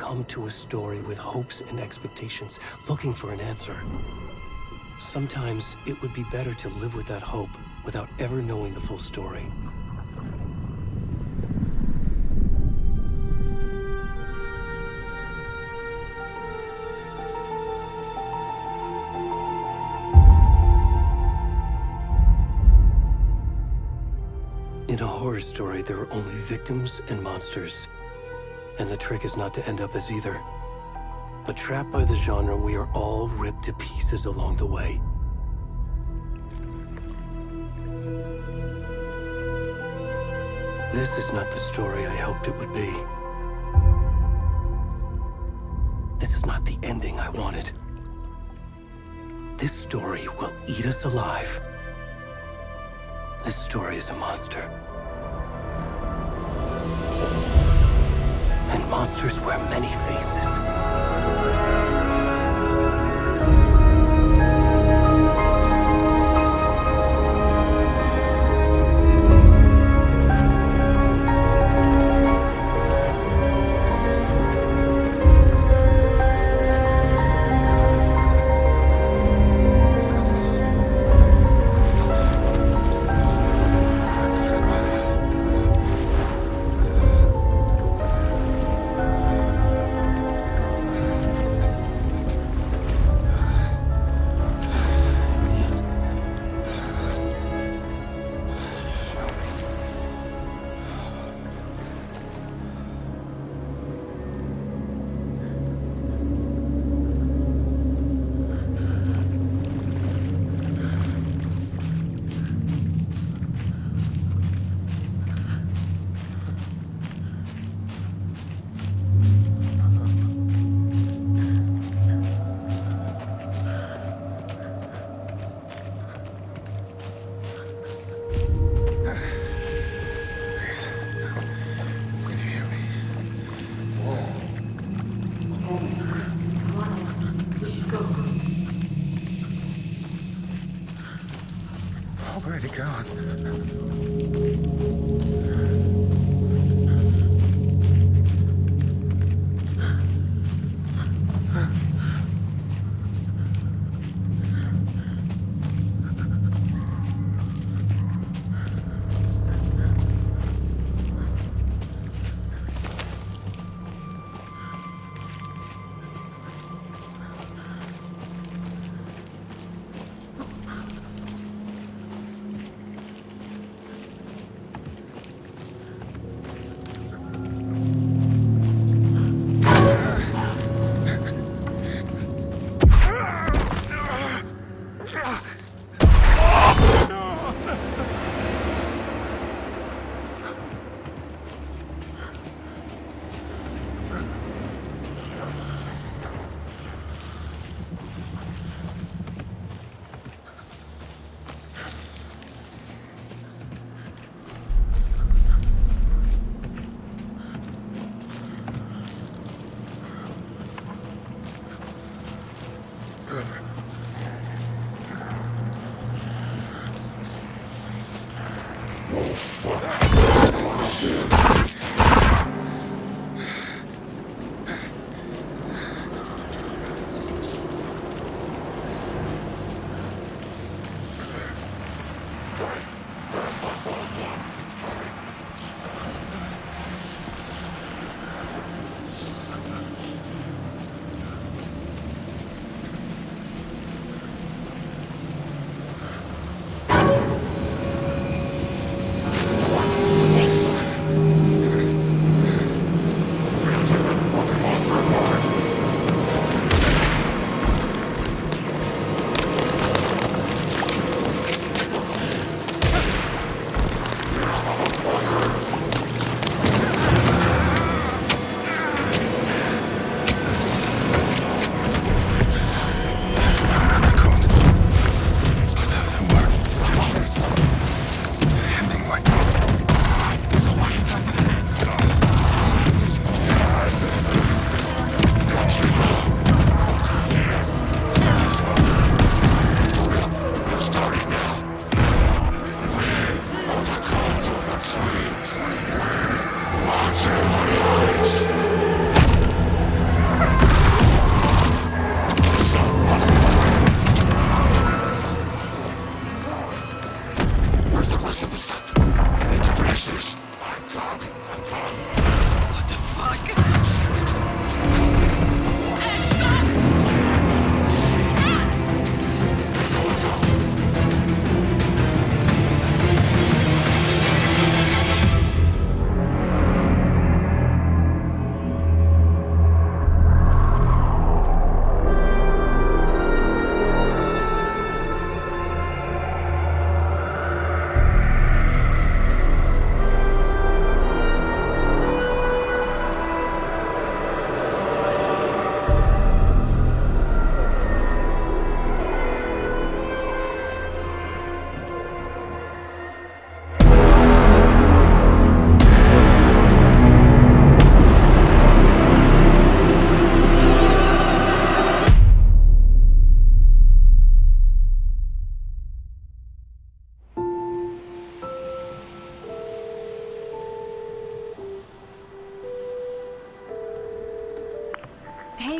come to a story with hopes and expectations, looking for an answer. Sometimes it would be better to live with that hope without ever knowing the full story. In a horror story, there are only victims and monsters. And the trick is not to end up as either. But trapped by the genre, we are all ripped to pieces along the way. This is not the story I hoped it would be. This is not the ending I wanted. This story will eat us alive. This story is a monster. And monsters wear many faces.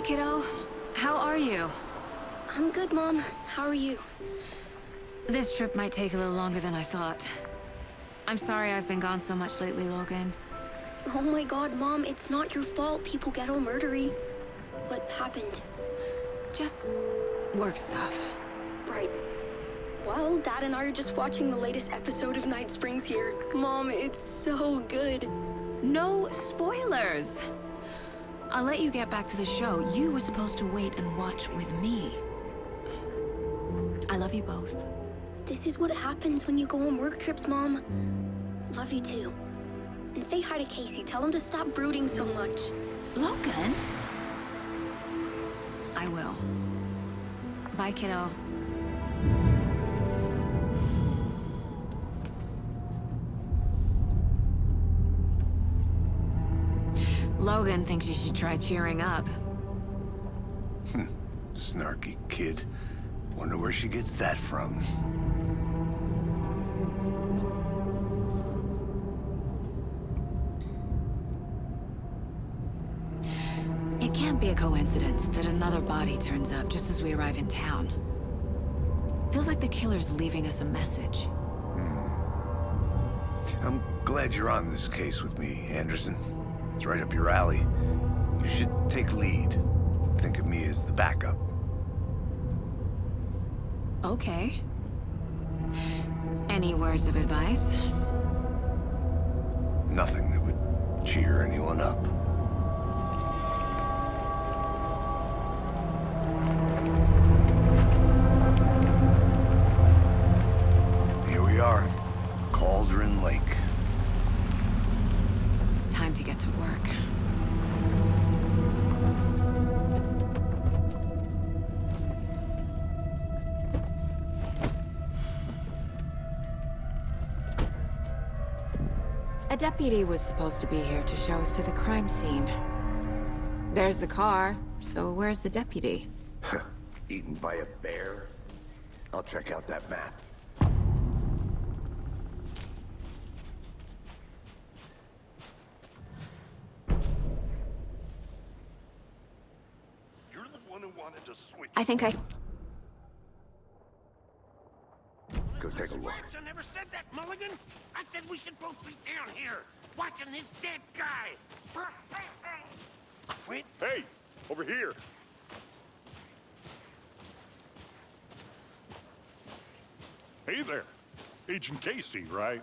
kiddo. How are you? I'm good, Mom. How are you? This trip might take a little longer than I thought. I'm sorry I've been gone so much lately, Logan. Oh my god, Mom, it's not your fault people get all murdery. What happened? Just work stuff. Right. Well, Dad and I are just watching the latest episode of Night Springs here. Mom, it's so good. No spoilers! I'll let you get back to the show. You were supposed to wait and watch with me. I love you both. This is what happens when you go on work trips, Mom. Love you too. And say hi to Casey. Tell him to stop brooding so much. Logan? I will. Bye, kiddo. Logan thinks you should try cheering up. Snarky kid. Wonder where she gets that from. It can't be a coincidence that another body turns up just as we arrive in town. Feels like the killer's leaving us a message. I'm glad you're on this case with me, Anderson. It's right up your alley. You should take lead. Think of me as the backup. Okay. Any words of advice? Nothing that would cheer anyone up. Here we are. Cauldron Lake. Time to get to work. A deputy was supposed to be here to show us to the crime scene. There's the car, so where's the deputy? Eaten by a bear? I'll check out that map. You're the one who wanted to switch. I think I... Go take a look. I never said that, Mulligan. I said we should both be down here, watching this dead guy. Quit. Hey, over here. Hey there. Agent Casey, right?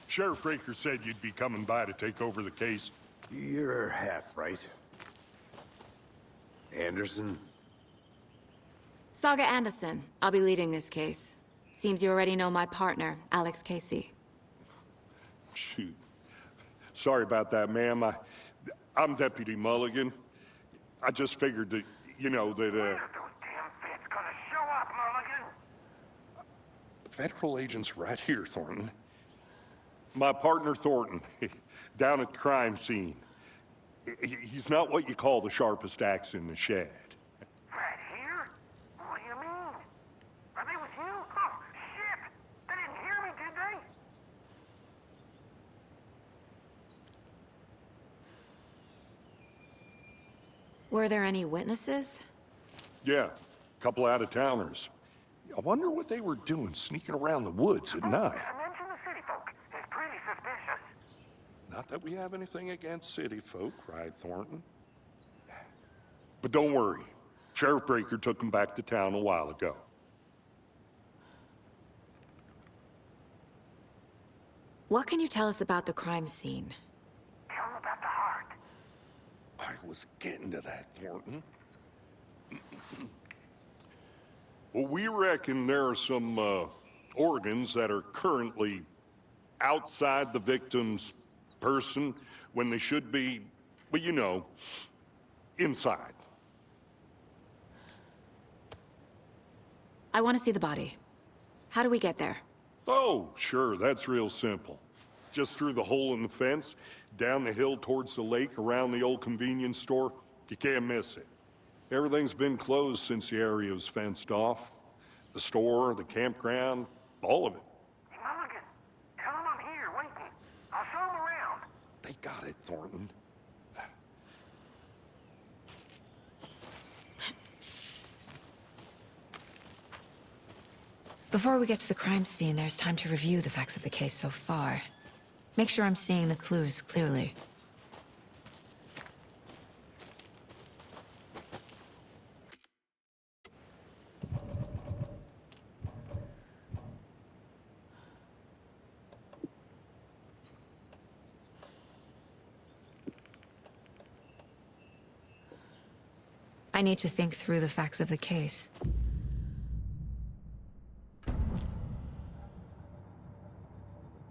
Sheriff Breaker said you'd be coming by to take over the case. You're half right. Anderson? Saga Anderson. I'll be leading this case. Seems you already know my partner, Alex Casey. Shoot. Sorry about that, ma'am. I'm Deputy Mulligan. I just figured that, you know, that, Those damn feds gonna show up, Mulligan. Federal agent's right here, Thornton. My partner, Thornton, down at the crime scene. He's not what you call the sharpest axe in the shed. Right here? What do you mean? Are they with you? Oh, shit! They didn't hear me, did they? Were there any witnesses? Yeah, a couple out-of-towners. I wonder what they were doing sneaking around the woods at night. Mention the city folk. It's pretty suspicious. Not that we have anything against city folk, right, Thornton? But don't worry. Sheriff Breaker took them back to town a while ago. What can you tell us about the crime scene? Tell them about the heart. I was getting to that, Thornton. Well, we reckon there are some organs that are currently outside the victim's person when they should be, well, you know, inside. I want to see the body. How do we get there? Oh, sure, that's real simple. Just through the hole in the fence, down the hill towards the lake, around the old convenience store. You can't miss it. Everything's been closed since the area was fenced off. The store, the campground, all of it. Hey, Mulligan, tell them I'm here waiting. I'll show them around. They got it, Thornton. Before we get to the crime scene, there's time to review the facts of the case so far. Make sure I'm seeing the clues clearly. I need to think through the facts of the case.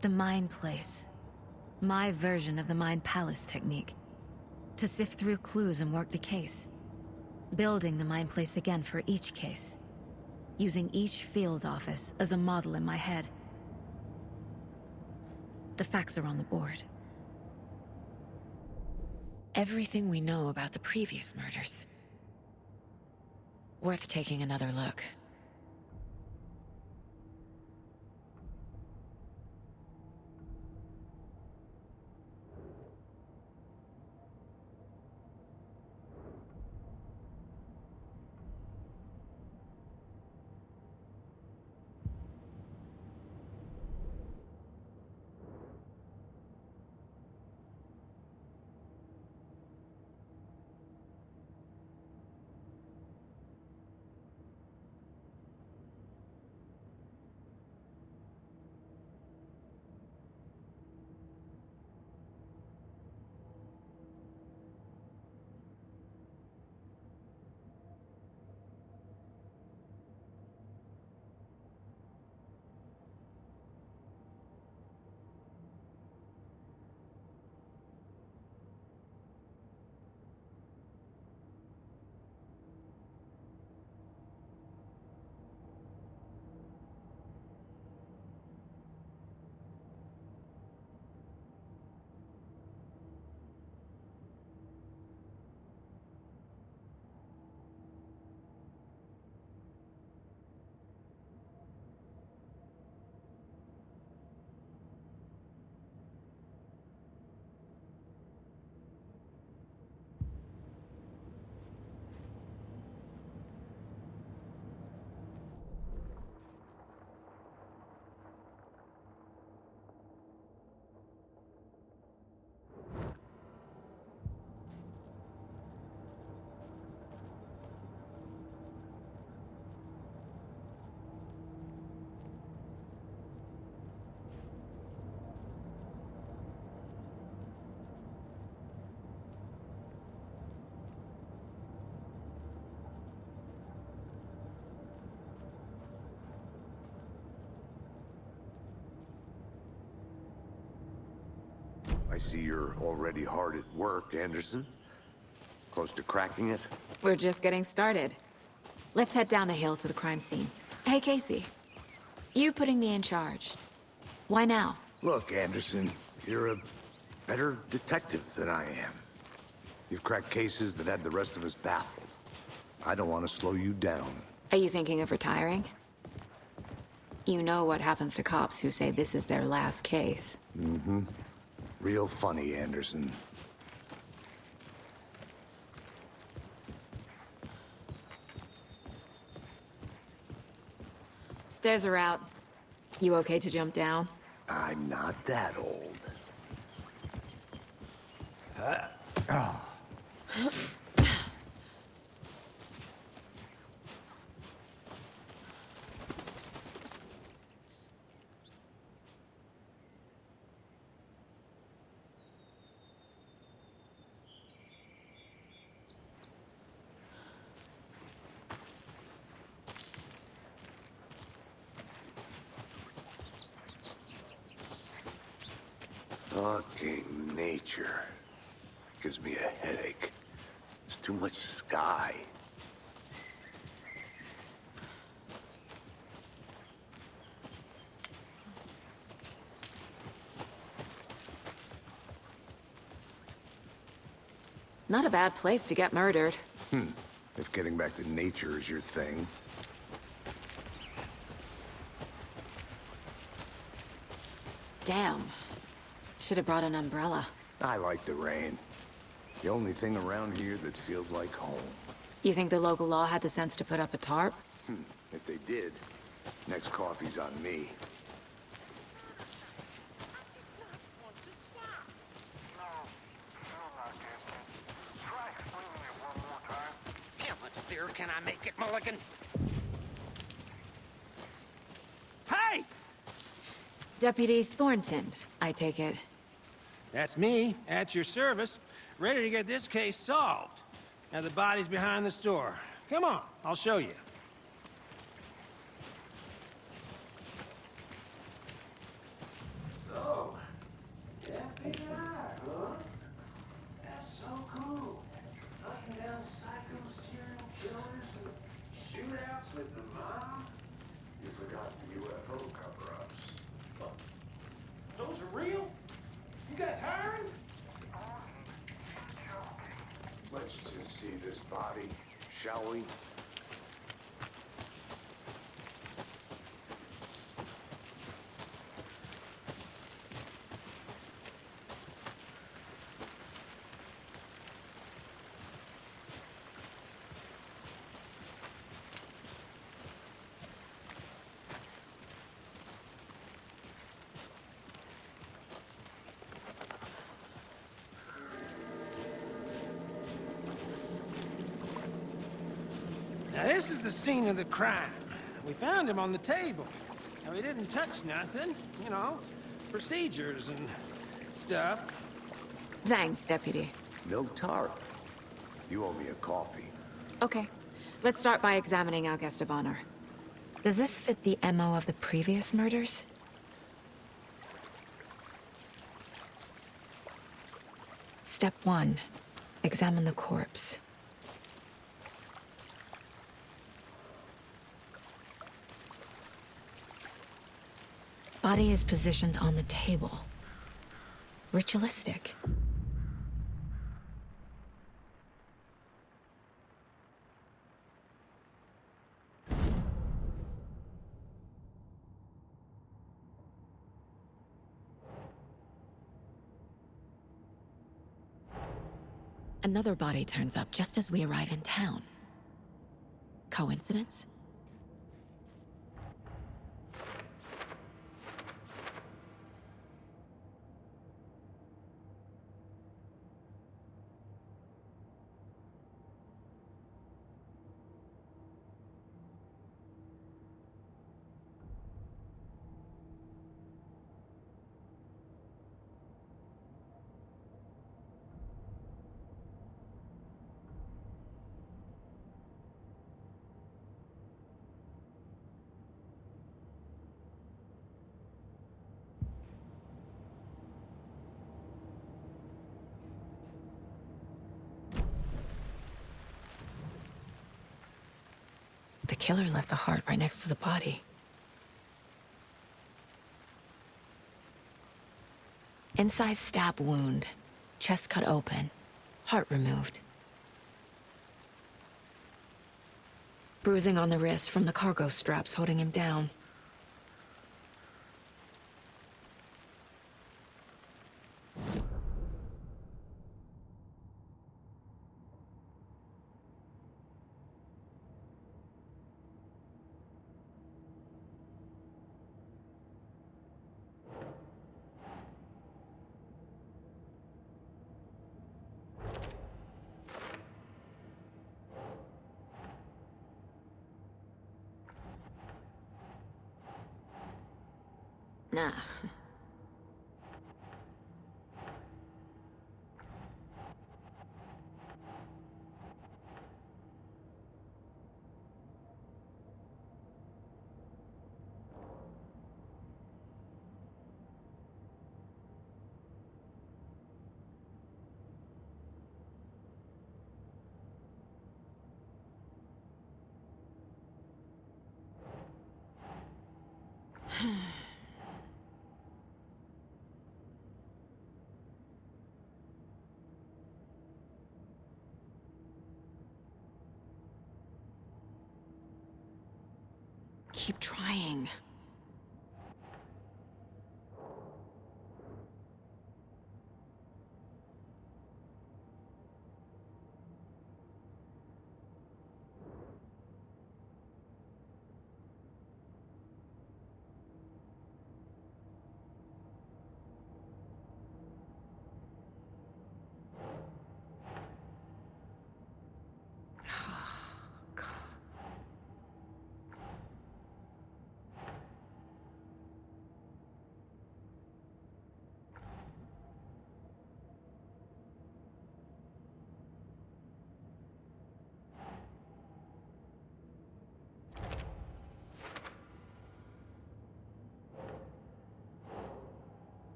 The Mind Place. My version of the Mind Palace technique. To sift through clues and work the case. Building the Mind Place again for each case. Using each field office as a model in my head. The facts are on the board. Everything we know about the previous murders. Worth taking another look. I see you're already hard at work, Anderson. Close to cracking it? We're just getting started. Let's head down the hill to the crime scene. Hey, Casey. You putting me in charge. Why now? Look, Anderson, you're a better detective than I am. You've cracked cases that had the rest of us baffled. I don't want to slow you down. Are you thinking of retiring? You know what happens to cops who say this is their last case. Mm-hmm. Real funny, Anderson. Stairs are out. You okay to jump down? I'm not that old. Fucking nature. Gives me a headache. There's too much sky. Not a bad place to get murdered. If getting back to nature is your thing. Damn. Should have brought an umbrella. I like the rain. The only thing around here that feels like home. You think the local law had the sense to put up a tarp? If they did, Next coffee's on me. How much clearer can I make it, Mulligan? Hey! Deputy Thornton, I take it. That's me, at your service, ready to get this case solved. Now the body's behind the store. Come on, I'll show you. So, FBI, huh? That's so cool. Hunting down psycho serial killers and shootouts with the mob. You forgot the UFO cover-ups. Those are real? You guys hiring? Let's just see this body, shall we? Now this is the scene of the crime. We found him on the table. Now he didn't touch nothing, you know, procedures and stuff. Thanks, Deputy. No tarp. You owe me a coffee. Okay, let's start by examining our guest of honor. Does this fit the MO of the previous murders? Step 1. Examine the corpse. Body is positioned on the table. Ritualistic. Another body turns up just as we arrive in town. Coincidence? The killer left the heart right next to the body. Incised stab wound, chest cut open, heart removed. Bruising on the wrist from the cargo straps holding him down. Nah. Keep trying.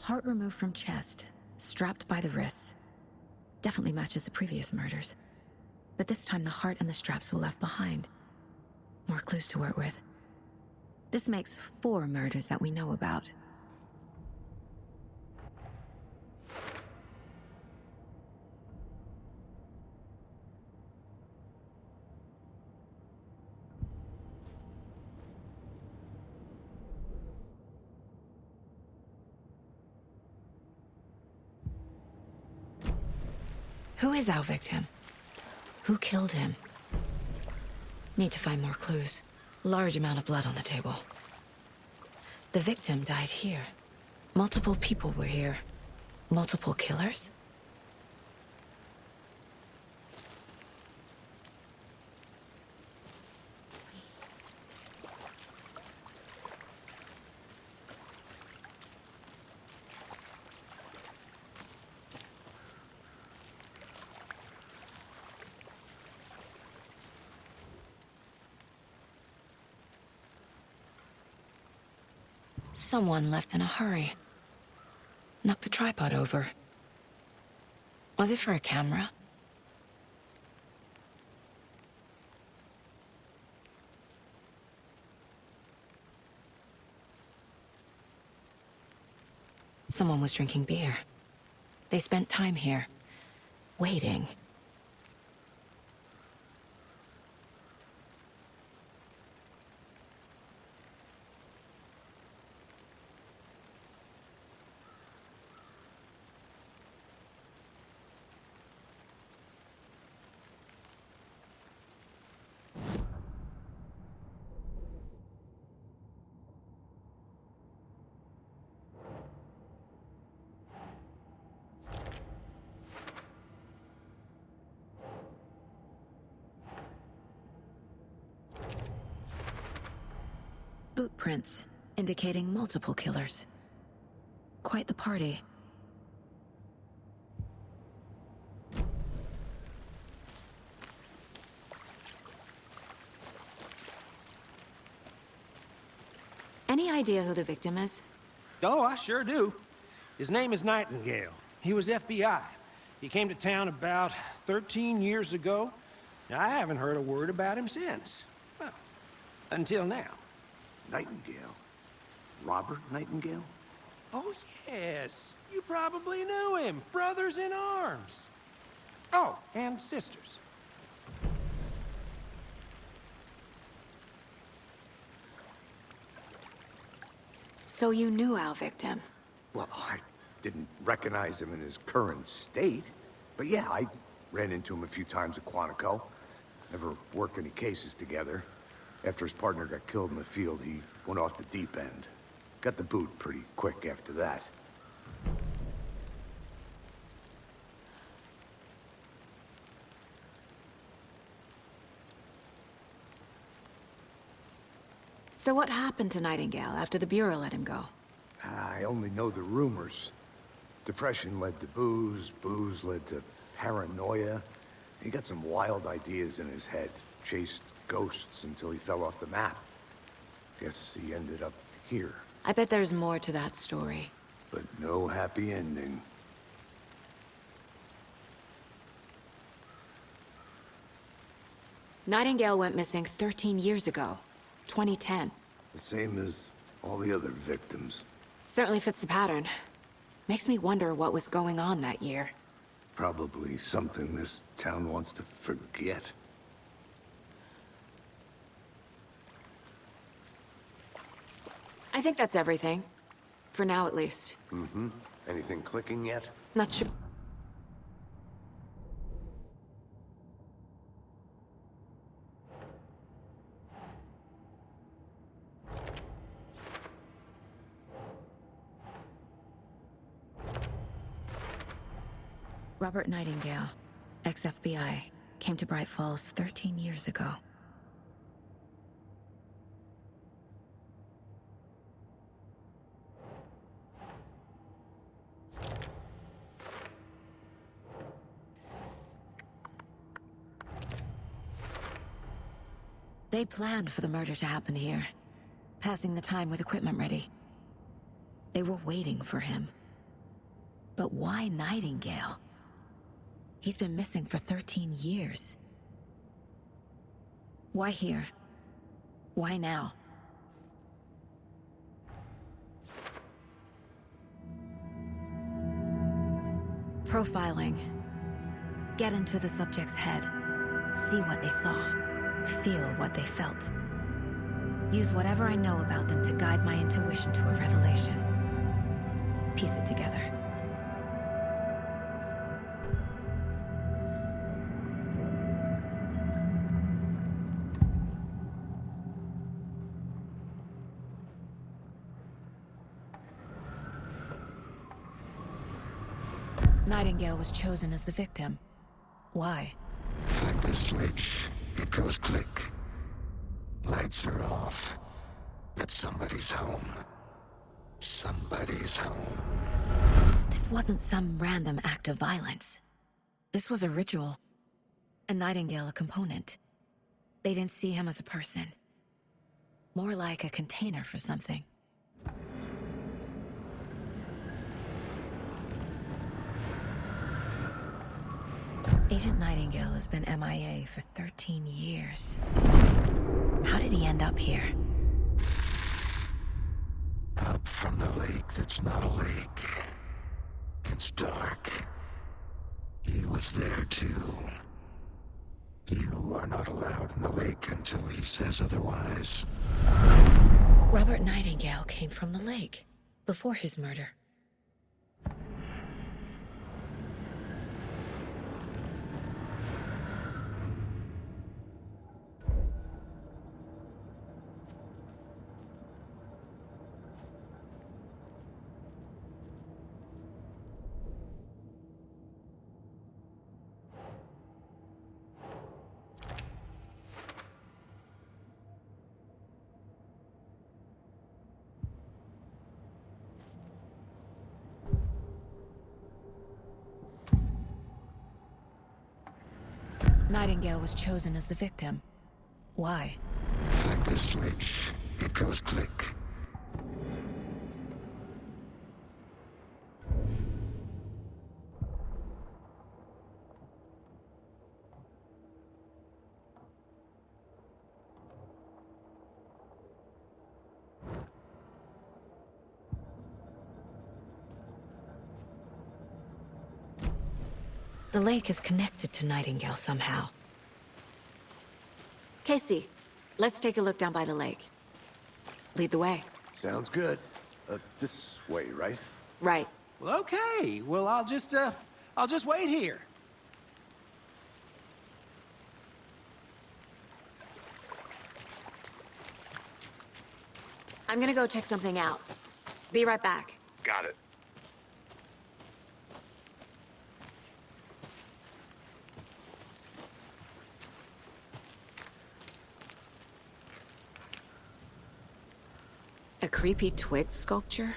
Heart removed from chest, strapped by the wrists. Definitely matches the previous murders. But this time the heart and the straps were left behind. More clues to work with. This makes 4 murders that we know about. Who is our victim? Who killed him? Need to find more clues. Large amount of blood on the table. The victim died here. Multiple people were here. Multiple killers? Someone left in a hurry. Knocked the tripod over. Was it for a camera? Someone was drinking beer. They spent time here, waiting. Boot prints, indicating multiple killers. Quite the party. Any idea who the victim is? Oh, I sure do. His name is Nightingale. He was FBI. He came to town about 13 years ago. I haven't heard a word about him since. Well, until now. Nightingale? Robert Nightingale? Oh, yes. You probably knew him. Brothers in arms. Oh, and sisters. So you knew our victim? Well, I didn't recognize him in his current state. But yeah, I ran into him a few times at Quantico. Never worked any cases together. After his partner got killed in the field, he went off the deep end. Got the boot pretty quick after that. So what happened to Nightingale after the Bureau let him go? I only know the rumors. Depression led to booze, booze led to paranoia. He got some wild ideas in his head, chased ghosts until he fell off the map. Guess he ended up here, I bet there's more to that story. but no happy ending. Nightingale went missing 13 years ago. 2010. The same as all the other victims. Certainly fits the pattern. Makes me wonder what was going on that year. Probably something this town wants to forget. I think that's everything. For now, at least. Mm-hmm. Anything clicking yet? Not sure. Robert Nightingale, ex-FBI, came to Bright Falls 13 years ago. They planned for the murder to happen here, passing the time with equipment ready. They were waiting for him. But why Nightingale? He's been missing for 13 years. Why here? Why now? Profiling. Get into the subject's head. See what they saw. Feel what they felt. Use whatever I know about them to guide my intuition to a revelation. Piece it together. Nightingale was chosen as the victim. Why? Flick the switch, it goes click. Lights are off. But somebody's home. Somebody's home. This wasn't some random act of violence. This was a ritual. And Nightingale a component. They didn't see him as a person. More like a container for something. Agent Nightingale has been MIA for 13 years. How did he end up here? Up from the lake that's not a lake. It's dark. He was there too. You are not allowed in the lake until he says otherwise. Robert Nightingale came from the lake, before his murder. Nightingale was chosen as the victim. Why? Flick the switch, it goes click. The lake is connected to Nightingale somehow. Casey, let's take a look down by the lake. Lead the way. Sounds good. This way, right? Right. Well, okay. Well, I'll just wait here. I'm gonna go check something out. Be right back. Got it. A creepy twig sculpture?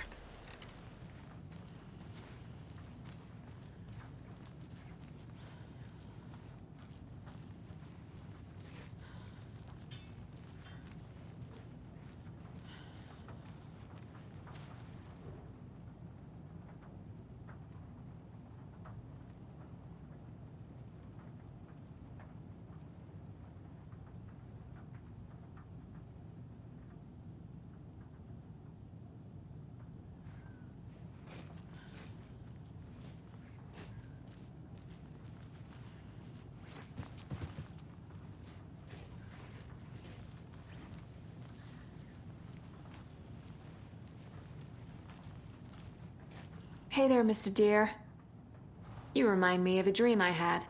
Hey there, Mr. Deer. You remind me of a dream I had.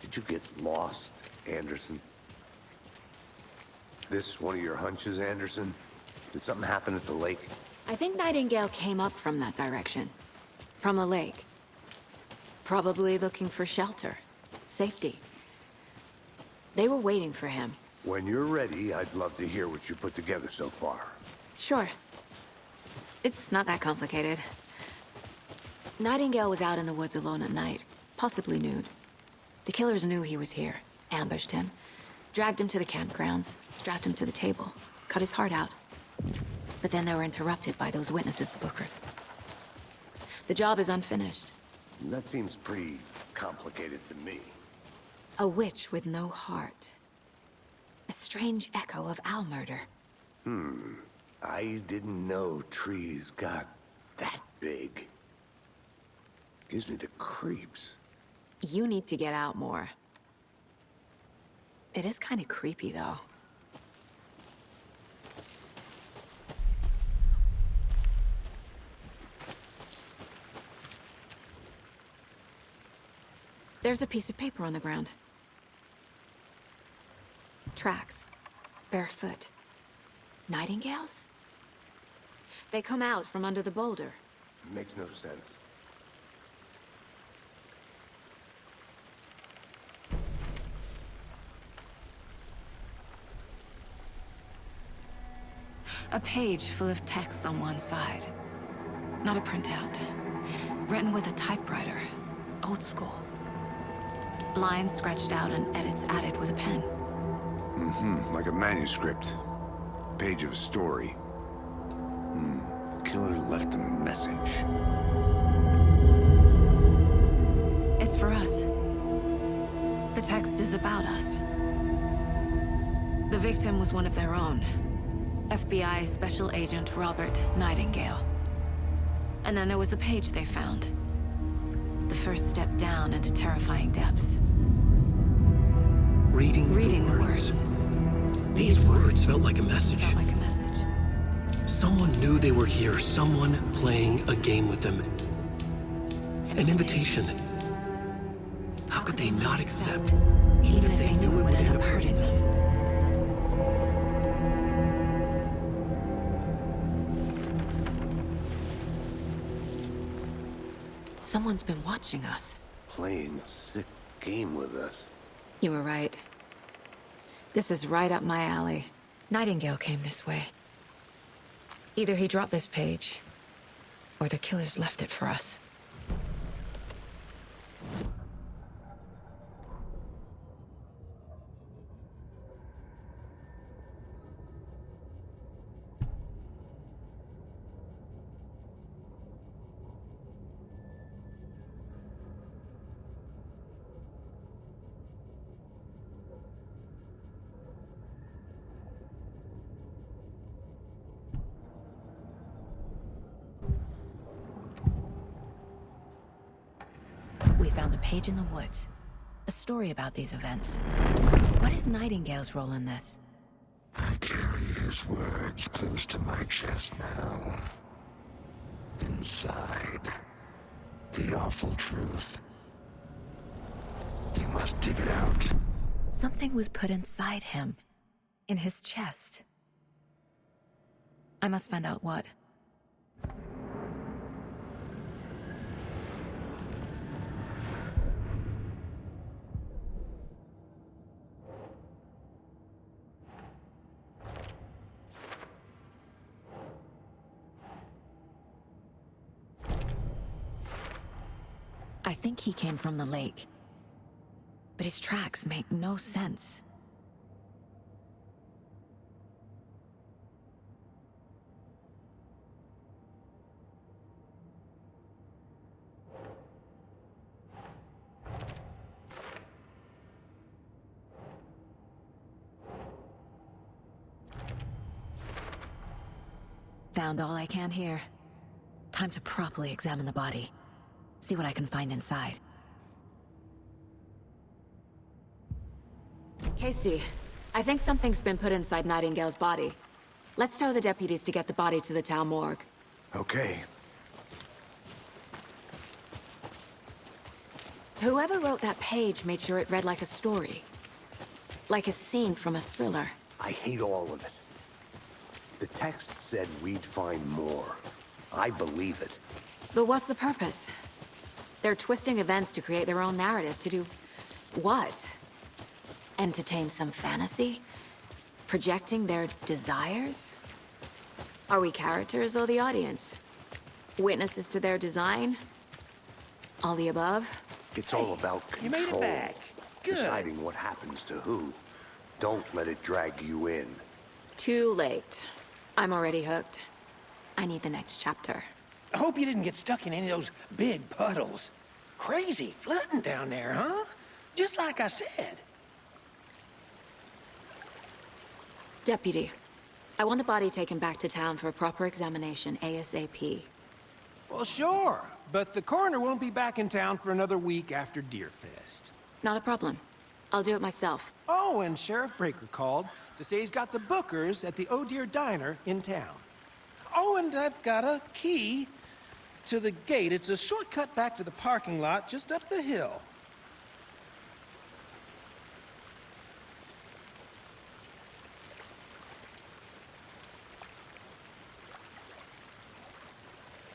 Did you get lost, Anderson? This one of your hunches, Anderson? Did something happen at the lake? I think Nightingale came up from that direction. From the lake. Probably looking for shelter. Safety. They were waiting for him. When you're ready, I'd love to hear what you put together so far. Sure. It's not that complicated. Nightingale was out in the woods alone at night, possibly nude. The killers knew he was here, ambushed him, dragged him to the campgrounds, strapped him to the table, cut his heart out. But then they were interrupted by those witnesses, the Bookers. The job is unfinished. That seems pretty complicated to me. A witch with no heart. A strange echo of owl murder. I didn't know trees got that big. Gives me the creeps. You need to get out more. It is kind of creepy, though. There's a piece of paper on the ground. Tracks. Barefoot. Nightingales? They come out from under the boulder. Makes no sense. A page full of text on one side. Not a printout. Written with a typewriter. Old school. Lines scratched out and edits added with a pen. Like a manuscript. Page of a story. Killer left a message. It's for us. The text is about us. The victim was one of their own. FBI Special Agent Robert Nightingale. And then there was the page they found. The first step down into terrifying depths. Reading the the words. These words felt like a message. Felt like a message. Someone knew they were here, someone playing a game with them. An invitation. How could they not accept, even if they knew it would end up hurting them? Someone's been watching us. Playing a sick game with us. You were right. This is right up my alley. Nightingale came this way. Either he dropped this page, or the killers left it for us. We found a page in the woods. A story about these events. What is Nightingale's role in this? I carry his words close to my chest now. Inside, the awful truth. You must dig it out. Something was put inside him. In his chest. I must find out what. I think he came from the lake. But his tracks make no sense. Found all I can here. Time to properly examine the body. See what I can find inside. Casey, I think something's been put inside Nightingale's body. Let's tell the deputies to get the body to the town morgue. Okay. Whoever wrote that page made sure it read like a story. Like a scene from a thriller. I hate all of it. The text said we'd find more. I believe it. But what's the purpose? They're twisting events to create their own narrative. To do what? Entertain some fantasy? Projecting their desires? Are we characters or the audience? Witnesses to their design? All the above? It's all about control. You made it back. Good. Deciding what happens to who. Don't let it drag you in. Too late. I'm already hooked. I need the next chapter. I hope you didn't get stuck in any of those big puddles. Crazy flooding down there, huh? Just like I said. Deputy, I want the body taken back to town for a proper examination ASAP. Well, sure. But the coroner won't be back in town for another week after Deerfest. Not a problem. I'll do it myself. Oh, and Sheriff Breaker called to say he's got the Bookers at the Oh Deer Diner in town. Oh, and I've got a key to the gate. It's a shortcut back to the parking lot just up the hill.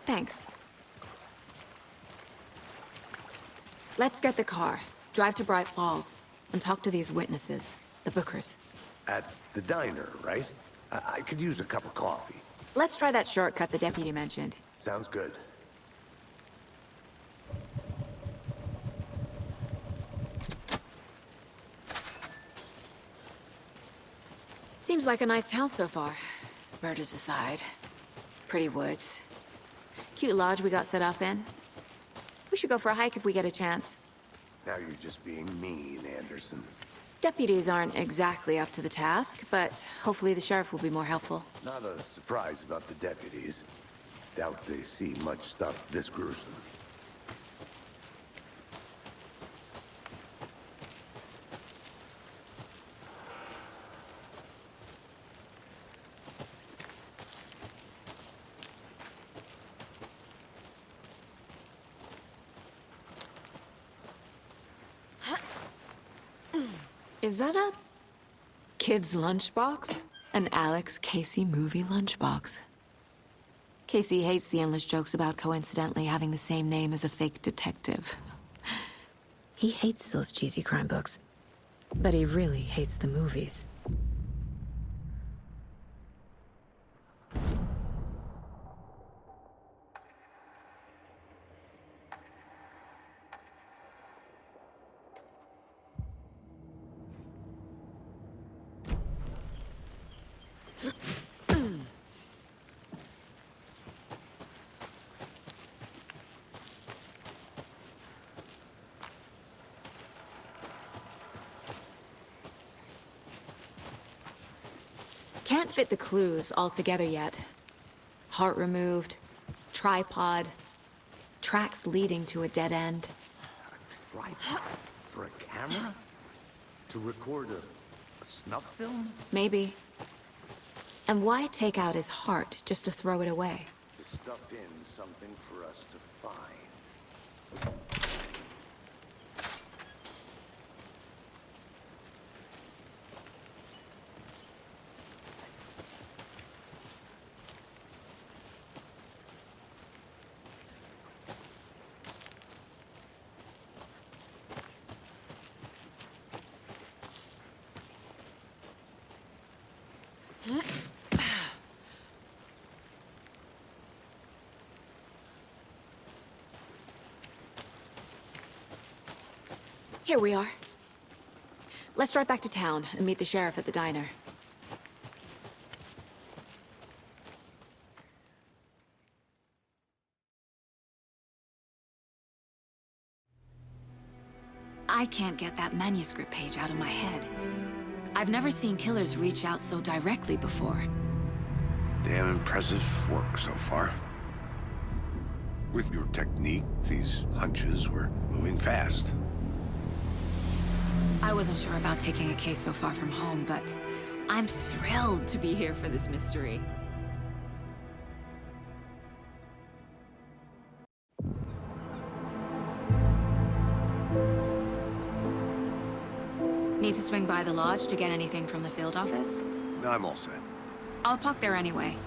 Thanks. Let's get the car, drive to Bright Falls, and talk to these witnesses, the Bookers. At the diner, right? I could use a cup of coffee. Let's try that shortcut the deputy mentioned. Sounds good. Seems like a nice town so far. Murders aside. Pretty woods. Cute lodge we got set up in. We should go for a hike if we get a chance. Now you're just being mean, Anderson. Deputies aren't exactly up to the task, but hopefully the sheriff will be more helpful. Not a surprise about the deputies. Doubt they see much stuff this gruesome. Is that a kid's lunchbox? An Alex Casey movie lunchbox. Casey hates the endless jokes about coincidentally having the same name as a fake detective. He hates those cheesy crime books, but he really hates the movies. Can't fit the clues all together yet. Heart removed, tripod, tracks leading to a dead end. A tripod? For a camera? To record a snuff film? Maybe. And why take out his heart just to throw it away? To stuff in something for us to find. Here we are. Let's drive back to town and meet the sheriff at the diner. I can't get that manuscript page out of my head. I've never seen killers reach out so directly before. Damn impressive work so far. With your technique, these hunches were moving fast. I wasn't sure about taking a case so far from home, but I'm thrilled to be here for this mystery. Need to swing by the lodge to get anything from the field office? I'm all set. I'll park there anyway.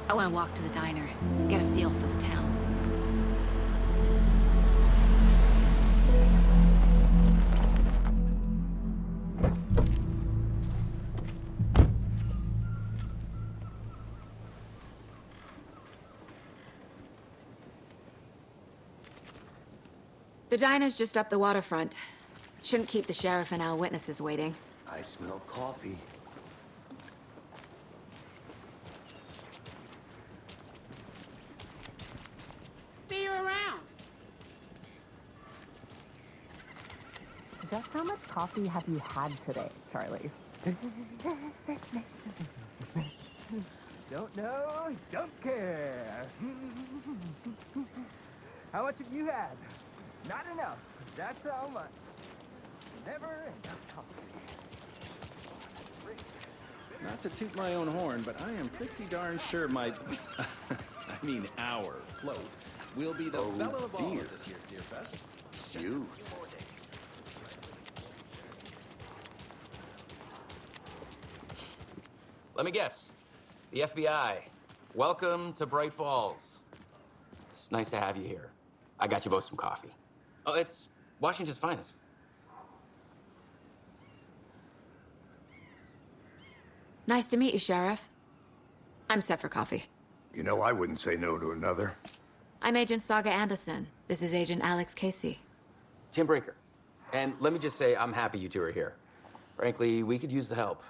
I want to walk to the diner, get a feel for the town. The diner's just up the waterfront. Shouldn't keep the sheriff and our witnesses waiting. I smell coffee. See you around. Just how much coffee have you had today, Charlie? Don't know, don't care. How much have you had? Not enough. That's how much. Never enough coffee. Not to toot my own horn, but I am pretty darn sure my... I mean our float will be the belle of the ball at this year's Deer Fest. Just a few more days. Let me guess. The FBI. Welcome to Bright Falls. It's nice to have you here. I got you both some coffee. Oh, it's Washington's finest. Nice to meet you, Sheriff. I'm set for coffee. You know, I wouldn't say no to another. I'm Agent Saga Anderson. This is Agent Alex Casey. Tim Breaker. And let me just say, I'm happy you two are here. Frankly, we could use the help.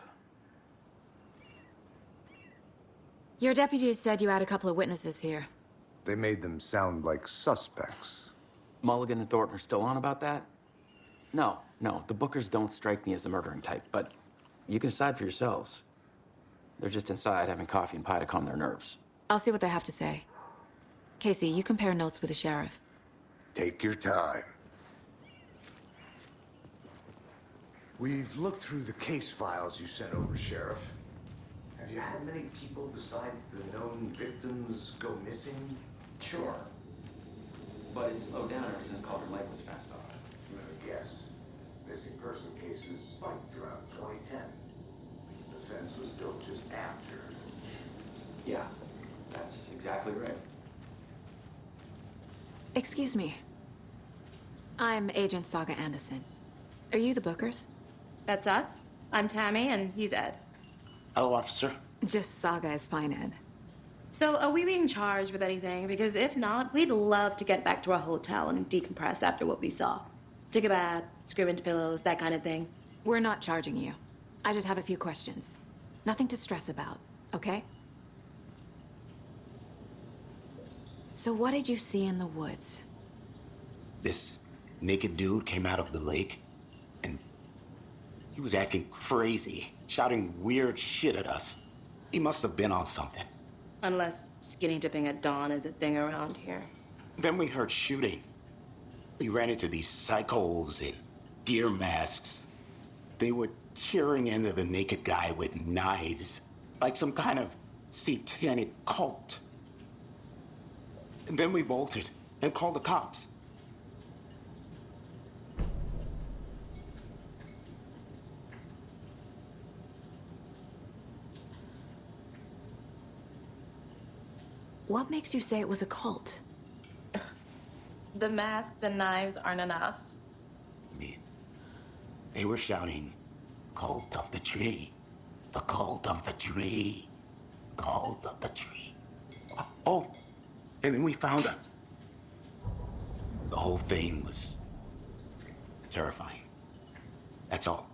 Your deputies said you had a couple of witnesses here. They made them sound like suspects. Mulligan and Thornton are still on about that? No, the Bookers don't strike me as the murdering type, but you can decide for yourselves. They're just inside having coffee and pie to calm their nerves. I'll see what they have to say. Casey, you compare notes with the sheriff. Take your time. We've looked through the case files you sent over, Sheriff. Have you had many people besides the known victims go missing? Sure. But it's slowed down ever since Calder Lake was fenced off. Let me guess. Missing person cases spiked around 2010. The fence was built just after. Yeah, that's exactly right. Excuse me. I'm Agent Saga Anderson. Are you the Bookers? That's us. I'm Tammy, and he's Ed. Hello, officer. Just Saga is fine, Ed. So, are we being charged with anything? Because if not, we'd love to get back to our hotel and decompress after what we saw. Take a bath, scream into pillows, that kind of thing. We're not charging you. I just have a few questions. Nothing to stress about, okay? So what did you see in the woods? This naked dude came out of the lake, and he was acting crazy, shouting weird shit at us. He must have been on something. Unless skinny dipping at dawn is a thing around here. Then we heard shooting. We ran into these psychos in deer masks. They were tearing into the naked guy with knives, like some kind of satanic cult. And then we bolted and called the cops. What makes you say it was a cult? The masks and knives aren't enough. They were shouting, "Cult of the tree, the cult of the tree, cult of the tree." Oh, and then we found it. The whole thing was terrifying. That's all.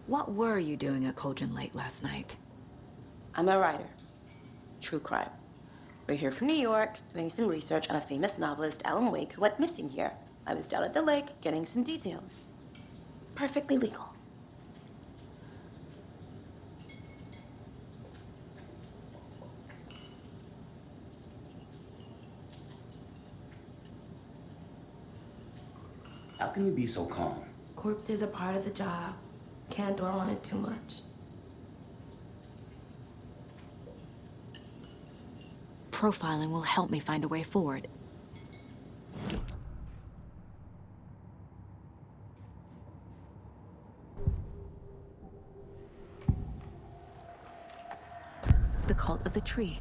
What were you doing at Cauldron Lake last night? I'm a writer. True crime. We're here from New York, doing some research on a famous novelist, Alan Wake, who went missing here. I was down at the lake, getting some details. Perfectly legal. How can you be so calm? Corpses are part of the job. Can't dwell on it too much. Profiling will help me find a way forward. The cult of the tree.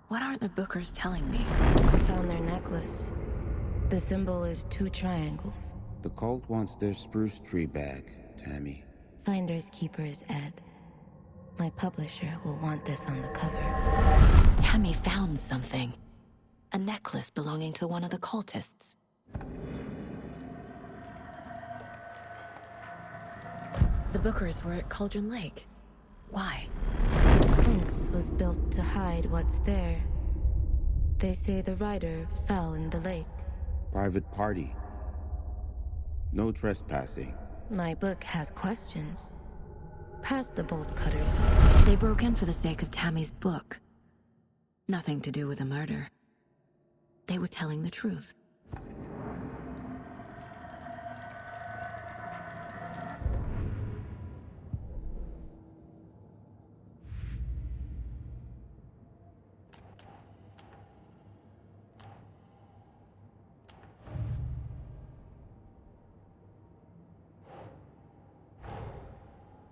What aren't the Bookers telling me? I found their necklace. The symbol is 2 triangles. The cult wants their spruce tree back, Tammy. Finders keepers, Ed. My publisher will want this on the cover. Tammy found something. A necklace belonging to one of the cultists. The Bookers were at Cauldron Lake. Why? The fence was built to hide what's there. They say the rider fell in the lake. Private party. No trespassing. My book has questions. Past the bolt cutters. They broke in for the sake of Tammy's book. Nothing to do with a murder. They were telling the truth.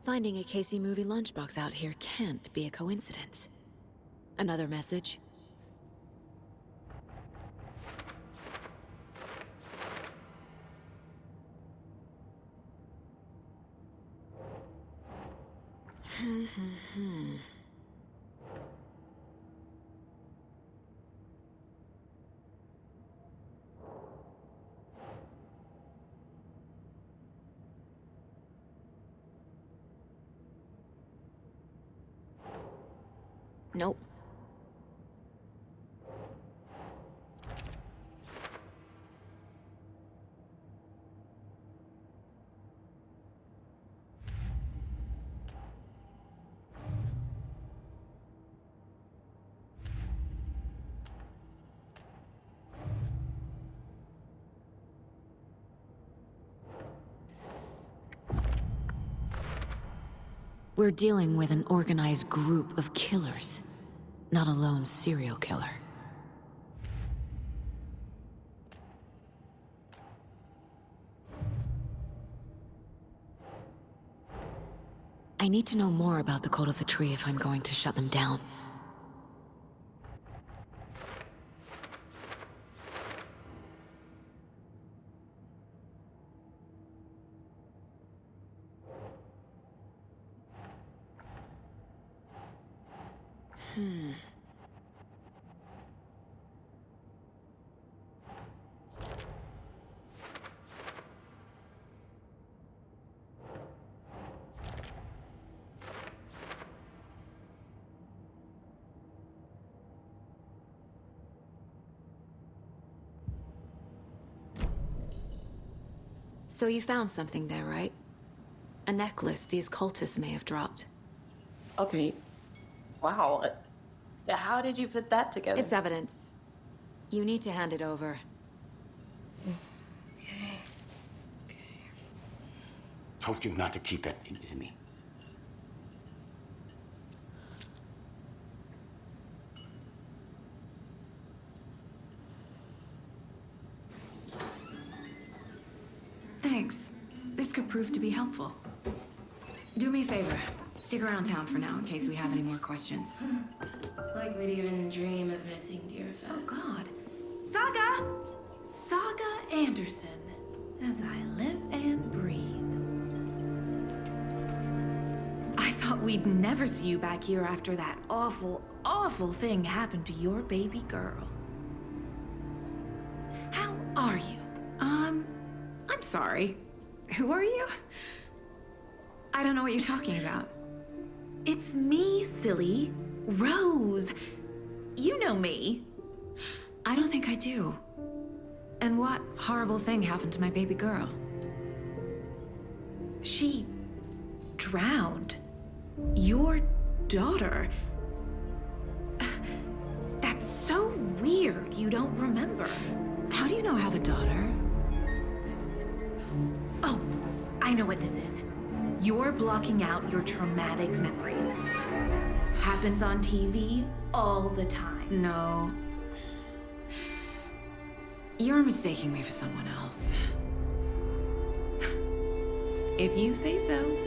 Finding a Casey movie lunchbox out here can't be a coincidence. Another message? Nope. We're dealing with an organized group of killers, not a lone serial killer. I need to know more about the Cult of the Tree if I'm going to shut them down. So you found something there, right? A necklace these cultists may have dropped. Okay. Wow. How did you put that together? It's evidence. You need to hand it over. Told you not to keep that thing to me. Thanks. This could prove to be helpful. Do me a favor. Stick around town for now in case we have any more questions. Like we'd even dream of missing Deerfest. Oh, God. Saga! Saga Anderson. As I live and breathe. I thought we'd never see you back here after that awful, awful thing happened to your baby girl. How are you? I'm sorry. Who are you? I don't know what you're talking about. It's me, silly. Rose. You know me. I don't think I do. And what horrible thing happened to my baby girl? She drowned. Your daughter. That's so weird you don't remember. How do you know I have a daughter? Oh, I know what this is. You're blocking out your traumatic memories. Happens on TV all the time. No. You're mistaking me for someone else. If you say so.